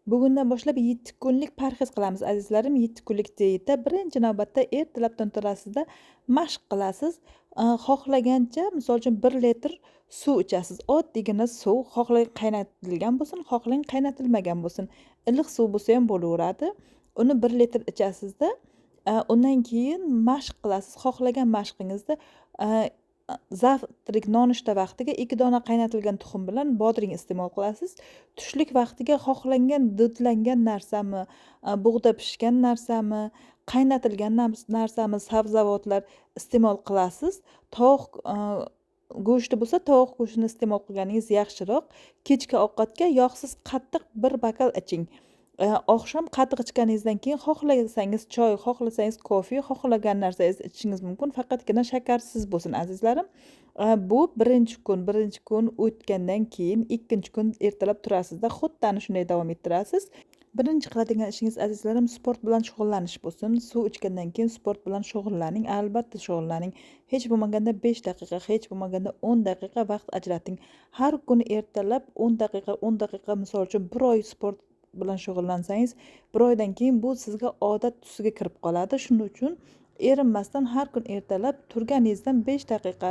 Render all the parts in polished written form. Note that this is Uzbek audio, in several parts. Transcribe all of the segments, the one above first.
Bugundan boshlab 7 kunlik parhez qilamiz azizlarim. 7 kunlik dieta. Birinchi navbatda ertalabdan turasizda mashq qilasiz. Xohlagancha, misol uchun 1 litr suv ichasiz. Oddiygina suv, xohlang qaynatilgan bo'lsin, xohlang qaynatilmagan bo'lsin. Iliq suv bo'lsa ham bo'laveradi. Uni 1 litr ichasizda, undan keyin mashq qilasiz. Xohlagan mashqingizda zavtrak nonushta vaqtiga 2 dona qaynatilgan tuxum bilan bodring iste'mol qilasiz. Tushlik vaqtiga xohlangan dudlangan narsami, bug'da pishgan narsami, qaynatilgan narsami, sabzavotlar iste'mol qilasiz. Tovuq go'shti bo'lsa, tovuq go'shtini iste'mol qilganingiz yaxshiroq. Kechki ovqatga yog'siz qattiq 1 bakal iching. Oqshom qatiq ichganingizdan keyin xohlasangiz choy, xohlasangiz kofe, xohlagan narsangizni ichishingiz mumkin. Faqatgina shakarsiz bo'lsin azizlarim. Bu birinchi kun o'tgandan keyin ikkinchi kun ertalab turasizda xuddi ana shunday davom ettirasiz. Birinchi qiladigan ishingiz azizlarim sport bilan shug'ullanish bo'lsin. Suv ichgandan keyin sport bilan shug'ullaning, albatta shug'ullaning. Hech bo'lmaganda 5 daqiqa, hech bo'lmaganda 10 daqiqa vaqt ajrating. Har kuni ertalab 10 daqiqa, 10 daqiqa, misol uchun 1 oy sport bilan shug'ullansangiz, 1 oydan keyin bu sizga odat tusiga kirib qoladi. Shuning uchun erinmasdan har kun ertalab turganingizdan 5 daqiqa,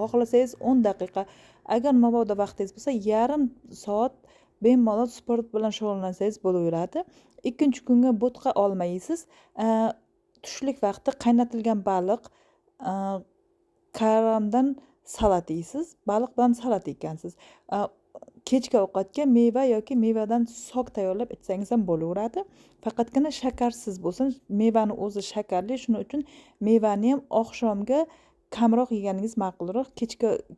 xohlasangiz 10 daqiqa, agar mabodo vaqtingiz bo'lsa, yarim soat bemalol sport bilan shug'ullansangiz bo'laveradi. Ikkinchi kunga bo'tqa olmaysiz. Tushlik vaqti qaynatilgan baliq, karamdan salat yeysiz. Baliq bilan salat yegansiz. Kechki ovqatga meva yoki mevadan sok tayyorlab ichsangiz ham bo'laveradi. Faqatgina shakarsiz bo'lsin. Mevani o'zi shakarli, shuning uchun mevani ham oqshomga kamroq yeganingiz ma'qulroq.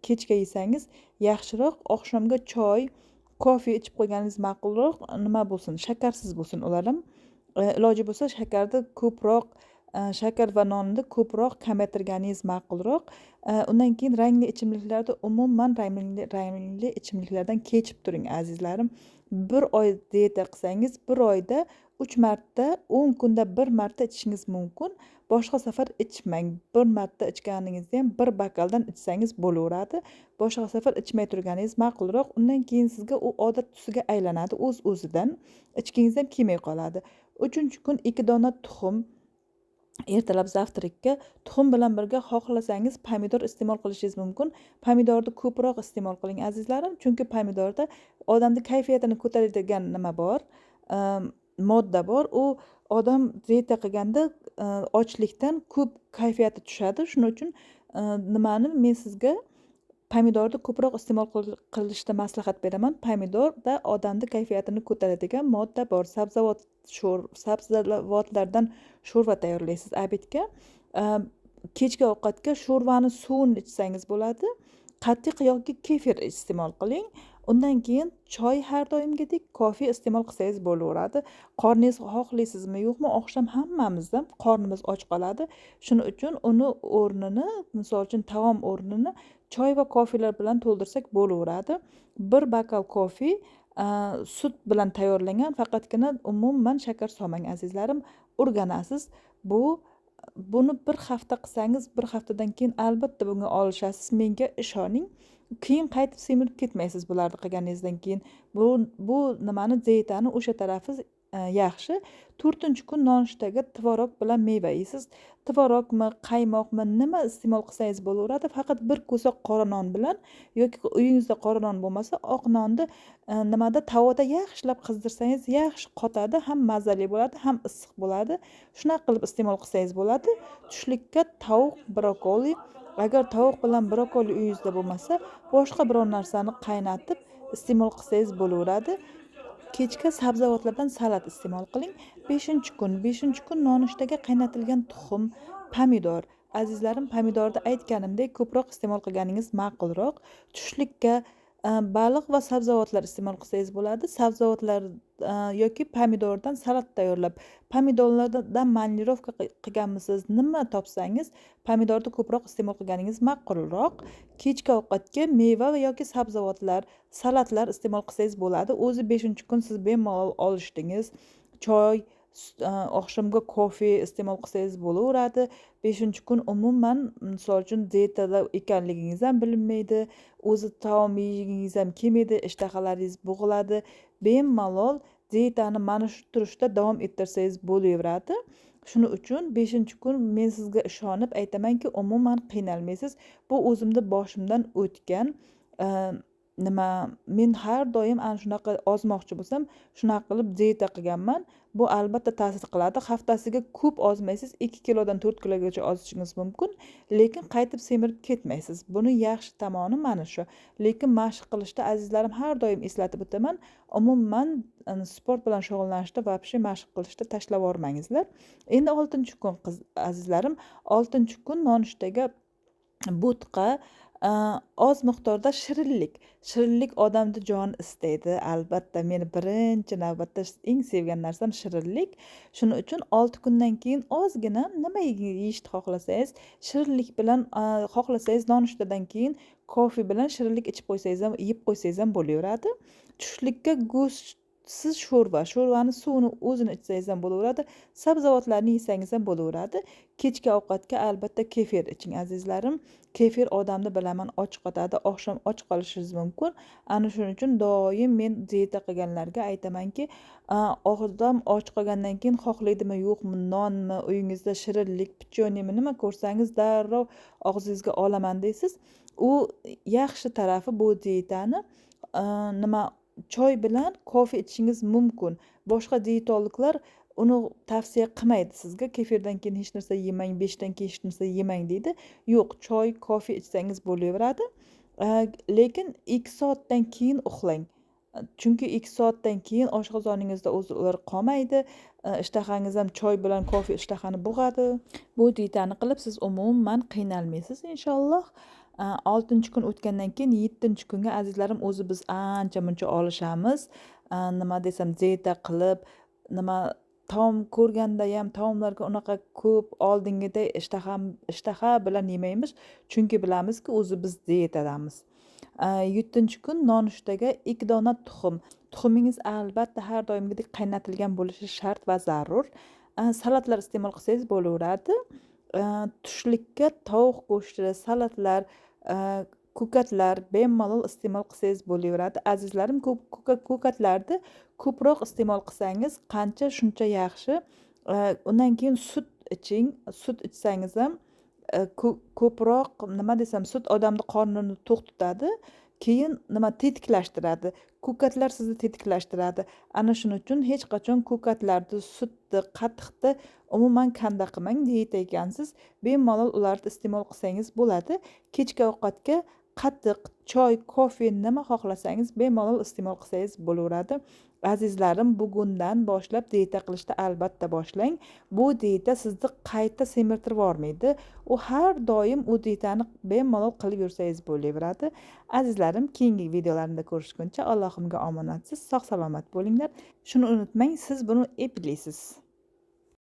Kechga yesangiz yaxshiroq. Oqshomga choy, kofe ichib qo'yganingiz ma'qulroq. Nima bo'lsin, shakarsiz bo'lsin ular ham. Iloji bo'lsa shakarni ko'proq, shakar va nonni ko'proq kamaytirganingiz ma'qulroq. Undan keyin rangli ichimliklarda umuman rangli ichimliklardan kechib turing azizlarim. 1 oy dieta qilsangiz, 1 oyda 3 marta, 10 kunda 1 marta ichishingiz mumkin. Boshqa safar ichmang. 1 marta ichganingizda ham 1 bakaldan ichsangiz bo'laveradi. Boshqa safar ichmay turganingiz ma'qulroq. Undan keyin sizga u odat tusiga aylanadi o'z-o'zidan. Ichgingiz ham kelmay qoladi. 3-kun 2 dona tuxum. Ertalab zavtrakka tuxum bilan birga xohlasangiz pomidor iste'mol qilishingiz mumkin. Pomidorni ko'proq iste'mol qiling azizlarim, chunki pomidorda odamning kayfiyatini ko'taradigan nima bor, modda bor. U odam dieta qilganda ochlikdan ko'p kayfiyati tushadi. Shuning uchun nimani men sizga pomidorni ko'proq iste'mol qilishni maslahat beraman. Pomidorda odamni kayfiyatini ko'taradigan modda bor. Sabzavotlardan sho'rva tayyorlaysiz obedga. Kechki ovqatga sho'rvani suvini ichsangiz bo'ladi. Qatiq yoki kefir iste'mol qiling. Undan keyin choy har doimgidek, kofe iste'mol qilsangiz bo'laveradi. Qorningiz xohlaysizmi, yo'qmi, oqshom hammamizda qornimiz och qoladi. Shuning uchun uni o'rnini, misol uchun taom o'rnini choy va kofelar bilan to'ldirsak bo'laveradi. 1 bakal kofe sut bilan tayyorlangan, faqatgina umuman shakar solmang azizlarim. O'rganasiz. Buni 1 hafta qilsangiz, 1 haftadan keyin albatta bunga olishasiz. Menga ishoning. Keyin qaytib semirib ketmaysiz bularni qilganingizdan keyin. Bu nimani dietani o'sha tarafi yaxshi. 4-kun nonushtaga tvorog bilan meva yeysiz. Tvorogmi, qaymoqmi, nima iste'mol qilsangiz bo'laveradi. Faqat 1 kosa qora non bilan yoki uyingizda qora non bo'lmasa, oq nonni nimada tavoda yaxshilab qizdirsangiz yaxshi qotadi, ham mazali bo'ladi, ham issiq bo'ladi. Shunaqa qilib iste'mol qilsangiz bo'ladi. Tushlikka tovuq, brokoli, agar tovuq bilan brokoli uyingizda bo'lmasa, boshqa biror narsani qaynatib iste'mol qilsangiz bo'laveradi. Kechki sabzavotlardan salat iste'mol qiling. 5-kun nonushtaga qaynatilgan tuxum, pomidor. Azizlarim, pomidorni aytganimdek ko'proq iste'mol qilganingiz ma'qulroq. Tushlikka baliq va sabzavotlar iste'mol qilsangiz bo'ladi. Sabzavotlar yoki pomidordan salat tayyorlab, pomidorlardan manirovka qilganmisiz, nima topsangiz, pomidorni ko'proq iste'mol qilganingiz ma'qulroq. Kechki ovqatga meva yoki sabzavotlar, salatlar iste'mol qilsangiz bo'ladi. O'zi 5-kun siz bemalol olishdingiz. Choy, oqshomga kofe iste'mol qilsangiz bo'laveradi. 5-kun umuman, misol uchun dietada ekanligingiz ham bilinmaydi. O'zi taom yegingiz ham kelmaydi, ishtahalaringiz bo'g'iladi. Bemalol dietani mana shu turishda davom ettirsangiz bo'laveradi. Shuning uchun 5-kun men sizga ishonib aytamanki, umuman qiynalmaysiz. Bu o'zimni boshimdan o'tgan. Nima, men har doim ana shunaqa ozmoqchi bo'lsam, shunaqa qilib dieta qilganman. Bu albatta ta'sir qiladi. Haftasiga ko'p ozmaysiz, 2 kilodan 4 kilogacha ozishingiz mumkin, lekin qaytib semirib ketmaysiz. Buni yaxshi tomoni mana shu. Lekin mashq qilishda azizlarim har doim eslatib o'taman, umuman sport bilan shug'ullanishda вообще mashq qilishda tashlab yubormangizlar. Endi 6-kun azizlarim, 6-kun nonushtaga bo'tqa, oz miqdorda shirinlik. Shirinlik odamni joni istaydi. Albatta, meni birinchi navbatda eng sevgan narsam shirinlik. Shuning uchun 6 kundan keyin ozgina nima yeyishni xohlasangiz, shirinlik bilan, xohlasangiz nonushtadan keyin kofe bilan shirinlik ichib qo'ysangiz ham, yeb qo'ysangiz ham bo'laveradi. Tushlikka go'shtsiz sho'rvani suvini o'zini ichsangiz ham bo'laveradi. Sabzavotlarni yesangiz ham bo'laveradi. Kechki ovqatga albatta kefir iching azizlarim. Kefir odamni bilaman och qotadi, oqshom och qolishingiz mumkin. Ana shuning uchun doim men dieta qilganlarga aytamanki, odam och qolgandan keyin xohlaydimi yo'qmi, nonmi, uyingizda shirinlik, pechonyemi nima ko'rsangiz darrov og'zingizga olaman deysiz. U yaxshi tarafi bu dietani nima, choy bilan kofe ichishingiz mumkin. Boshqa dietologlar uni tavsiya qilmaydi sizga. Kefirdan keyin hech narsa yemang, 5dan keyin hech narsa yemang deydi. Yo'q, choy, kofe ichsangiz bo'laveradi. Lekin 2 soatdan keyin uxlang. Chunki 2 soatdan keyin oshqozoningizda ular qolmaydi. Ishtahangiz ham choy bilan kofe ishtahani bug'adi. Bu dietani qilib siz umuman qiynalmaysiz inshaalloh. 6-kun o'tgandan keyin 7-kunga azizlarim o'zi biz ancha muncha olishamiz. Nima desam, dieta qilib, nima taom ko'rganda ham taomlarga unaqa ko'p oldingiday ishtaha bilan yemaymiz. Chunki bilamizki, o'zi biz dietadamiz. 7-kun nonushtaga 2 dona tuxum. Tuxumingiz albatta har doimgidek qaynatilgan bo'lishi shart va zarur. Salatlar iste'mol qilsangiz bo'laveradi. Tushlikka tovuq go'shti, salatlar, ko'katlar bemalol iste'mol qilsangiz bo'laveradi. Azizlarim, ko'katlarni ko'proq iste'mol qilsangiz qancha shuncha yaxshi. Undan keyin sut iching. Sut ichsangiz ham ko'proq nima desam, sut odamni qornini to'q tutadi. Keyin nima tetiklashtiradi. Ko'katlar sizni tetiklashtiradi. Ana shuning uchun hech qachon ko'katlarni, sutni, qatiqni umuman kanda qilmang. Dieta ekansiz, bemalol ularni iste'mol qilsangiz bo'ladi. Kechki ovqatga qatiq, choy, kofe nima xohlasangiz bemalol iste'mol qilsangiz bo'laveradi. Azizlarim, bugundan boshlab dieta qilishda albatta boshlang. Bu dieta sizni qayta semirtirib yormaydi. U har doim u dietani bemalol qilib yursangiz bo'laveradi. Azizlarim, keyingi videolarimda ko'rishguncha Allohimga omonatsiz, sog' salomat bo'linglar. Shuni unutmang, siz buni eplaysiz.